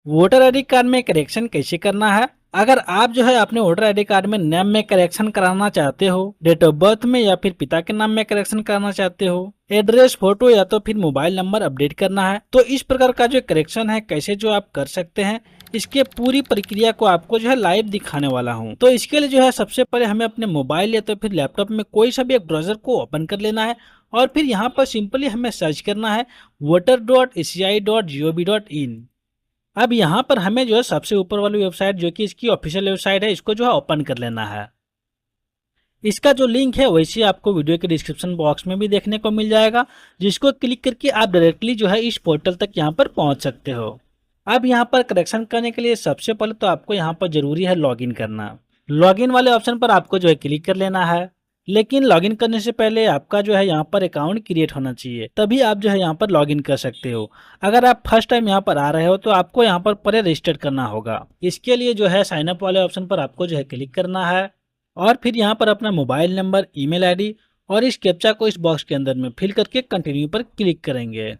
Voter ID card में correction कैसे करना है। अगर आप जो है अपने वोटर आईडी कार्ड में नाम में करेक्शन कराना चाहते हो, डेट ऑफ बर्थ में या फिर पिता के नाम में करेक्शन कराना चाहते हो, एड्रेस, फोटो या तो फिर मोबाइल नंबर अपडेट करना है, तो इस प्रकार का जो करेक्शन है कैसे जो आप कर सकते हैं, इसके पूरी प्रक्रिया को आपको जो है लाइव दिखाने वाला हूं। तो इसके लिए जो है सबसे पहले हमें अपने मोबाइल या तो फिर लैपटॉप में कोई सा भी एक ब्राउजर को ओपन कर लेना है और फिर यहाँ पर सिंपली हमें सर्च करना है voter.eci.gov.in। अब यहाँ पर हमें जो है सबसे ऊपर वाली वेबसाइट जो कि इसकी ऑफिशियल वेबसाइट है, इसको जो है ओपन कर लेना है। इसका जो लिंक है वैसे आपको वीडियो के डिस्क्रिप्शन बॉक्स में भी देखने को मिल जाएगा, जिसको क्लिक करके आप डायरेक्टली जो है इस पोर्टल तक यहाँ पर पहुँच सकते हो। अब यहाँ पर करेक्शन करने के लिए सबसे पहले तो आपको यहाँ पर जरूरी है लॉगिन करना। लॉगिन वाले ऑप्शन पर आपको जो है क्लिक कर लेना है, लेकिन लॉगिन करने से पहले आपका जो है यहाँ पर अकाउंट क्रिएट होना चाहिए, तभी आप जो है यहाँ पर लॉगिन कर सकते हो। अगर आप फर्स्ट टाइम यहाँ पर आ रहे हो तो आपको यहाँ पर पहले रजिस्टर करना होगा। इसके लिए जो है साइन अप वाले ऑप्शन पर आपको जो है क्लिक करना है और फिर यहाँ पर अपना मोबाइल नंबर, ईमेल आईडी और इस कैप्चा को इस बॉक्स के अंदर में फिल करके कंटिन्यू पर क्लिक करेंगे।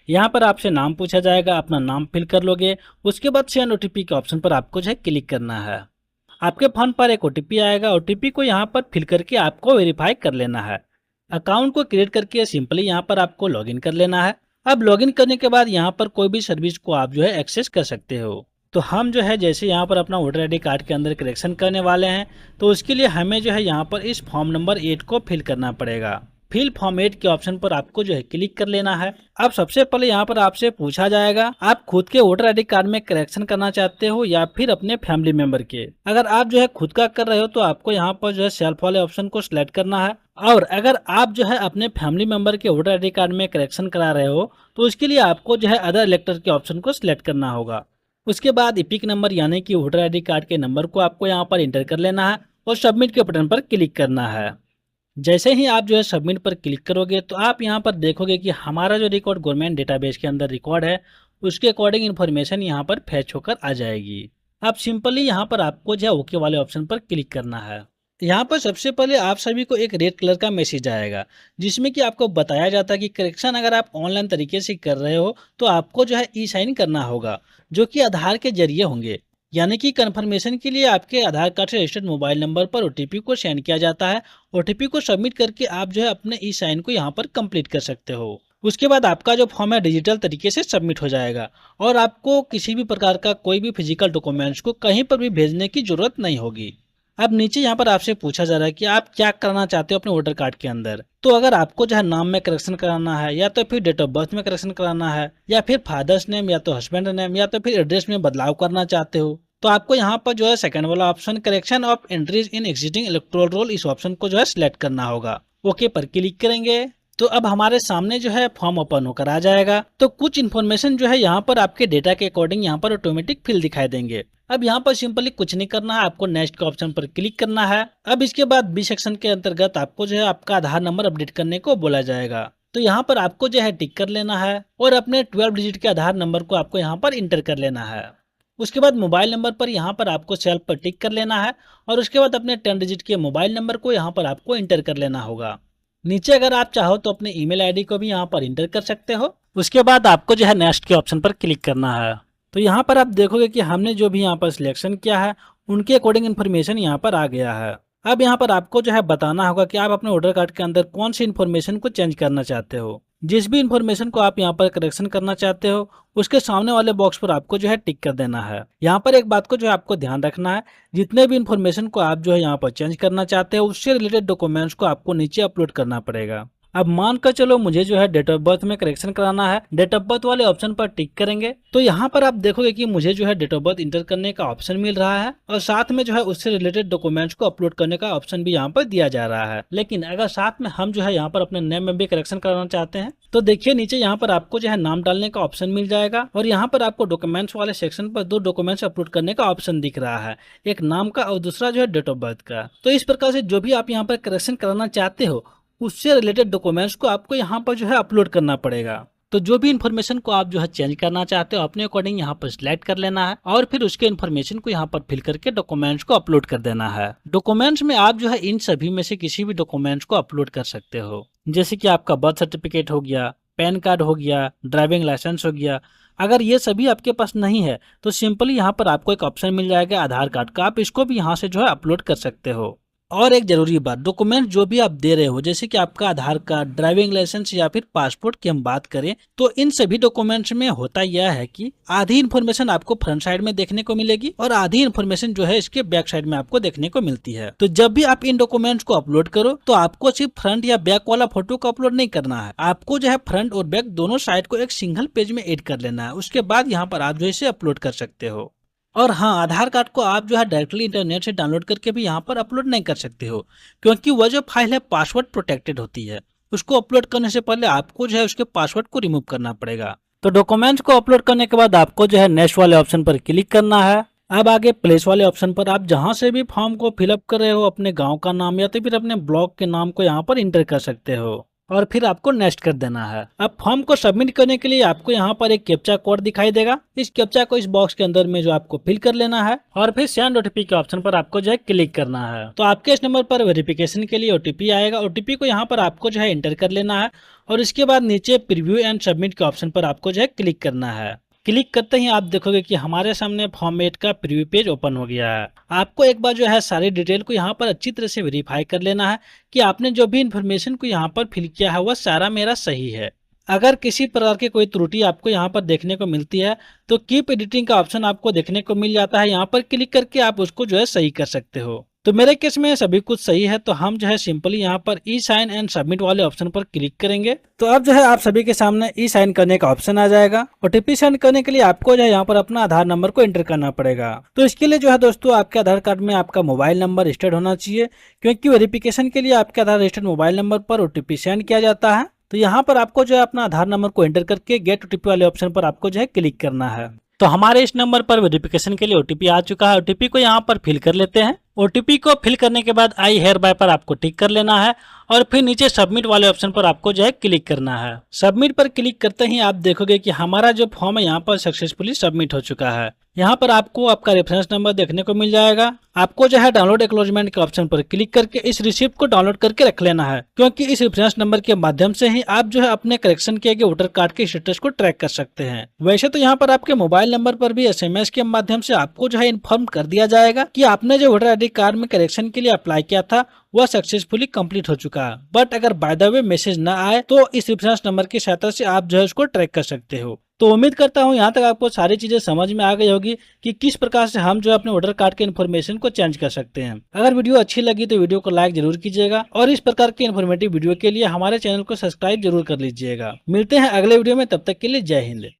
यहाँ पर आपसे नाम पूछा जाएगा, अपना नाम फिल कर लोगे। उसके बाद सेंड ओटीपी के ऑप्शन पर आपको जो है क्लिक करना है। आपके फोन पर एक ओटीपी आएगा, ओटीपी को यहाँ पर फिल करके आपको वेरीफाई कर लेना है। अकाउंट को क्रिएट करके सिंपली यहाँ पर आपको लॉगिन कर लेना है। अब लॉगिन करने के बाद यहाँ पर कोई भी सर्विस को आप जो है एक्सेस कर सकते हो। तो हम जो है जैसे यहाँ पर अपना वोटर आईडी कार्ड के अंदर करेक्शन करने वाले हैं, तो उसके लिए हमें जो है यहाँ पर इस फॉर्म नंबर 8 को फिल करना पड़ेगा। फिल फॉर्म 8 के ऑप्शन पर आपको जो है क्लिक कर लेना है। अब सबसे पहले यहाँ पर आपसे पूछा जाएगा आप खुद के वोटर आईडी कार्ड में करेक्शन करना चाहते हो या फिर अपने फैमिली मेंबर के। अगर आप जो है खुद का कर रहे हो तो आपको यहाँ पर जो है सेल्फ वाले ऑप्शन को सिलेक्ट करना है, और अगर आप जो है अपने फैमिली मेंबर के वोटर आईडी कार्ड में करेक्शन करा रहे हो तो उसके लिए आपको जो है अदर इलेक्टर के ऑप्शन को सिलेक्ट करना होगा। उसके बाद इपिक नंबर यानी कि वोटर आईडी कार्ड के नंबर को आपको यहाँ पर इंटर कर लेना है और सबमिट के बटन पर क्लिक करना है। जैसे ही आप जो है सबमिट पर क्लिक करोगे तो आप यहाँ पर देखोगे कि हमारा जो रिकॉर्ड गवर्नमेंट डेटाबेस के अंदर रिकॉर्ड है उसके अकॉर्डिंग इन्फॉर्मेशन यहाँ पर फैच होकर आ जाएगी। अब सिंपली यहाँ पर आपको जो है ओके वाले ऑप्शन पर क्लिक करना है। यहाँ पर सबसे पहले आप सभी को एक रेड कलर का मैसेज आएगा, जिसमें कि आपको बताया जाता है कि करेक्शन अगर आप ऑनलाइन तरीके से कर रहे हो तो आपको जो है ई साइन करना होगा, जो कि आधार के जरिए होंगे। यानी कि कंफर्मेशन के लिए आपके आधार कार्ड से रजिस्टर्ड मोबाइल नंबर पर ओटीपी को सेंड किया जाता है। ओटीपी को सबमिट करके आप जो है अपने ई साइन को यहाँ पर कंप्लीट कर सकते हो। उसके बाद आपका जो फॉर्म है डिजिटल तरीके से सबमिट हो जाएगा और आपको किसी भी प्रकार का कोई भी फिजिकल डॉक्यूमेंट्स को कहीं पर भी भेजने की जरूरत नहीं होगी। अब नीचे यहाँ पर आपसे पूछा जा रहा है कि आप क्या करना चाहते हो अपने वोटर कार्ड के अंदर। तो अगर आपको जो है नाम में करेक्शन कराना है या तो फिर डेट ऑफ बर्थ में करेक्शन कराना है या फिर फादर्स नेम या तो हस्बैंड नेम या तो फिर एड्रेस में बदलाव करना चाहते हो, तो आपको यहाँ पर जो है सेकंड वाला option correction of entries in existing electoral roll, इस ऑप्शन को जो है सिलेक्ट करना होगा। ओके पर क्लिक करेंगे तो अब हमारे सामने जो है फॉर्म ओपन होकर आ जाएगा। तो कुछ इन्फॉर्मेशन जो है यहाँ पर आपके डेटा के अकॉर्डिंग यहाँ पर ऑटोमेटिक फिल दिखाई देंगे। अब यहाँ पर सिंपली कुछ नहीं करना है, आपको नेक्स्ट के ऑप्शन पर क्लिक करना है। अब इसके बाद बी सेक्शन के अंतर्गत आपको जो है आपका आधार नंबर अपडेट करने को बोला जाएगा। तो यहाँ पर आपको जो है टिक कर लेना है और अपने 12 डिजिट के आधार नंबर को आपको यहाँ पर इंटर कर लेना है। उसके बाद मोबाइल नंबर पर यहाँ पर आपको सेल्फ पर टिक कर लेना है और उसके बाद अपने 10 डिजिट के मोबाइल नंबर को यहाँ पर आपको इंटर कर लेना होगा। नीचे अगर आप चाहो तो अपने ईमेल आईडी को भी यहाँ पर इंटर कर सकते हो। उसके बाद आपको जो है नेक्स्ट के ऑप्शन पर क्लिक करना है। तो यहाँ पर आप देखोगे कि हमने जो भी यहाँ पर सिलेक्शन किया है उनके अकॉर्डिंग इन्फॉर्मेशन यहाँ पर आ गया है। अब यहाँ पर आपको जो है बताना होगा कि आप अपने वोटर कार्ड के अंदर कौन सी इन्फॉर्मेशन को चेंज करना चाहते हो। जिस भी इन्फॉर्मेशन को आप यहाँ पर करेक्शन करना चाहते हो उसके सामने वाले बॉक्स पर आपको जो है टिक कर देना है। यहाँ पर एक बात को जो है आपको ध्यान रखना है, जितने भी इन्फॉर्मेशन को आप जो है यहाँ पर चेंज करना चाहते हो उससे रिलेटेड डॉक्यूमेंट्स को आपको नीचे अपलोड करना पड़ेगा। अब मान कर चलो मुझे जो है डेट ऑफ बर्थ में करेक्शन कराना है, डेट ऑफ बर्थ वाले ऑप्शन पर टिक करेंगे तो यहाँ पर आप देखोगे कि मुझे जो है डेट ऑफ बर्थ इंटर करने का ऑप्शन मिल रहा है और साथ में जो है उससे रिलेटेड डॉक्यूमेंट्स को अपलोड करने का ऑप्शन भी यहाँ पर दिया जा रहा है। लेकिन अगर साथ में हम जो है यहाँ पर अपने नेम में भी करेक्शन कराना चाहते हैं तो देखिए नीचे यहाँ पर आपको जो है नाम डालने का ऑप्शन मिल जाएगा और यहाँ पर आपको डॉक्यूमेंट्स वाले सेक्शन पर दो डॉक्यूमेंट्स अपलोड करने का ऑप्शन दिख रहा है, एक नाम का और दूसरा जो है डेट ऑफ बर्थ का। तो इस प्रकार से जो भी आप यहाँ पर करेक्शन कराना चाहते हो उससे रिलेटेड डॉक्यूमेंट्स को आपको यहाँ पर जो है अपलोड करना पड़ेगा। तो जो भी इन्फॉर्मेशन को आप जो है चेंज करना चाहते हो अपने अकॉर्डिंग यहाँ पर सिलेक्ट कर लेना है और फिर उसके इन्फॉर्मेशन को यहाँ पर फिल करके डॉक्यूमेंट्स को अपलोड कर देना है। डॉक्यूमेंट्स में आप जो है इन सभी में से किसी भी डॉक्यूमेंट्स को अपलोड कर सकते हो, जैसे कि आपका बर्थ सर्टिफिकेट हो गया, पैन कार्ड हो गया, ड्राइविंग लाइसेंस हो गया, अगर ये सभी आपके पास नहीं है तो सिंपली यहाँ पर आपको एक ऑप्शन मिल जाएगा आधार कार्ड का, आप इसको भी यहाँ से जो है अपलोड कर सकते हो। और एक जरूरी बात, डॉक्यूमेंट जो भी आप दे रहे हो, जैसे कि आपका आधार कार्ड, ड्राइविंग लाइसेंस या फिर पासपोर्ट की हम बात करें, तो इन सभी डॉक्यूमेंट्स में होता यह है कि आधी इन्फॉर्मेशन आपको फ्रंट साइड में देखने को मिलेगी और आधी इन्फॉर्मेशन जो है इसके बैक साइड में आपको देखने को मिलती है। तो जब भी आप इन डॉक्यूमेंट्स को अपलोड करो तो आपको सिर्फ फ्रंट या बैक वाला फोटो को अपलोड नहीं करना है, आपको जो है फ्रंट और बैक दोनों साइड को एक सिंगल पेज में एड कर लेना है। उसके बाद यहाँ पर आप जो इसे अपलोड कर सकते हो। और हाँ, आधार कार्ड को आप जो है डायरेक्टली इंटरनेट से डाउनलोड करके भी यहाँ पर अपलोड नहीं कर सकते हो, क्योंकि वह जो फाइल है पासवर्ड प्रोटेक्टेड होती है। उसको अपलोड करने से पहले आपको जो है उसके पासवर्ड को रिमूव करना पड़ेगा। तो डॉक्यूमेंट्स को अपलोड करने के बाद आपको जो है नेक्स्ट वाले ऑप्शन पर क्लिक करना है। अब आगे प्लेस वाले ऑप्शन पर आप जहां से भी फॉर्म को फिलअप कर रहे हो, अपने गांव का नाम या तो फिर अपने ब्लॉक के नाम को यहाँ पर इंटर कर सकते हो और फिर आपको नेक्स्ट कर देना है। अब फॉर्म को सबमिट करने के लिए आपको यहाँ पर एक कैप्चा कोड दिखाई देगा। इस कैप्चा को इस बॉक्स के अंदर में जो आपको फिल कर लेना है और फिर सेंड ओटीपी के ऑप्शन पर आपको जो है क्लिक करना है। तो आपके इस नंबर पर वेरिफिकेशन के लिए ओटीपी आएगा। ओटीपी को यहाँ पर आपको जो है एंटर कर लेना है और इसके बाद नीचे प्रीव्यू एंड सबमिट के ऑप्शन पर आपको जो है क्लिक करना है। क्लिक करते ही आप देखोगे कि हमारे सामने फॉर्म 8 का प्रीव्यू पेज ओपन हो गया है। आपको एक बार जो है सारी डिटेल को यहाँ पर अच्छी तरह से वेरीफाई कर लेना है कि आपने जो भी इन्फॉर्मेशन को यहाँ पर फिल किया है वह सारा मेरा सही है। अगर किसी प्रकार की कोई त्रुटि आपको यहाँ पर देखने को मिलती है तो कीप एडिटिंग का ऑप्शन आपको देखने को मिल जाता है। यहाँ पर क्लिक करके आप उसको जो है सही कर सकते हो। तो मेरे केस में सभी कुछ सही है, तो हम जो है सिंपली यहाँ पर ई साइन एंड सबमिट वाले ऑप्शन पर क्लिक करेंगे। तो अब जो है आप सभी के सामने ई साइन करने का ऑप्शन आ जाएगा। ओटीपी सेंड करने के लिए आपको जो है यहाँ पर अपना आधार नंबर को एंटर करना पड़ेगा। तो इसके लिए जो है दोस्तों आपके आधार कार्ड में आपका मोबाइल नंबर रजिस्टर्ड होना चाहिए, क्योंकि वेरिफिकेशन के लिए आपके आधार रजिस्टर्ड मोबाइल नंबर पर ओटीपी सेंड किया जाता है। तो यहाँ पर आपको जो है अपना आधार नंबर को एंटर करके गेट ओटीपी वाले ऑप्शन पर आपको जो है क्लिक करना है। तो हमारे इस नंबर पर वेरिफिकेशन के लिए ओटीपी आ चुका है। ओटीपी को यहाँ पर फिल कर लेते हैं। ओटीपी को फिल करने के बाद आई हेयर बाय पर आपको टिक कर लेना है और फिर नीचे सबमिट वाले ऑप्शन पर आपको जो है क्लिक करना है। सबमिट पर क्लिक करते ही आप देखोगे कि हमारा जो फॉर्म है यहाँ पर सक्सेसफुली सबमिट हो चुका है। यहाँ पर आपको आपका रेफरेंस नंबर देखने को मिल जाएगा। आपको जो है डाउनलोड एक्नॉलेजमेंट के ऑप्शन पर क्लिक करके इस रिसिप्ट को डाउनलोड करके रख लेना है, क्योंकि इस रेफरेंस नंबर के माध्यम से ही आप जो है अपने करेक्शन किए गए वोटर कार्ड के स्टेटस को ट्रैक कर सकते हैं। वैसे तो यहाँ पर आपके मोबाइल नंबर पर भी SMS के माध्यम से आपको जो है इन्फॉर्म कर दिया जाएगा कि आपने जो वोटर ID कार्ड में करेक्शन के लिए अप्लाई किया था वह सक्सेसफुली कंप्लीट हो चुका है। बट अगर बाय द वे मैसेज ना आए तो इस रेफरेंस नंबर की सहायता से आप जो है उसको ट्रैक कर सकते हो। तो उम्मीद करता हूँ यहाँ तक आपको सारी चीजें समझ में आ गई होगी कि किस प्रकार से हम जो है अपने वोटर कार्ड के इन्फॉर्मेशन को चेंज कर सकते हैं। अगर वीडियो अच्छी लगी तो वीडियो को लाइक जरूर कीजिएगा और इस प्रकार के इन्फॉर्मेटिव वीडियो के लिए हमारे चैनल को सब्सक्राइब जरूर कर लीजिएगा। मिलते हैं अगले वीडियो में, तब तक के लिए जय हिंद।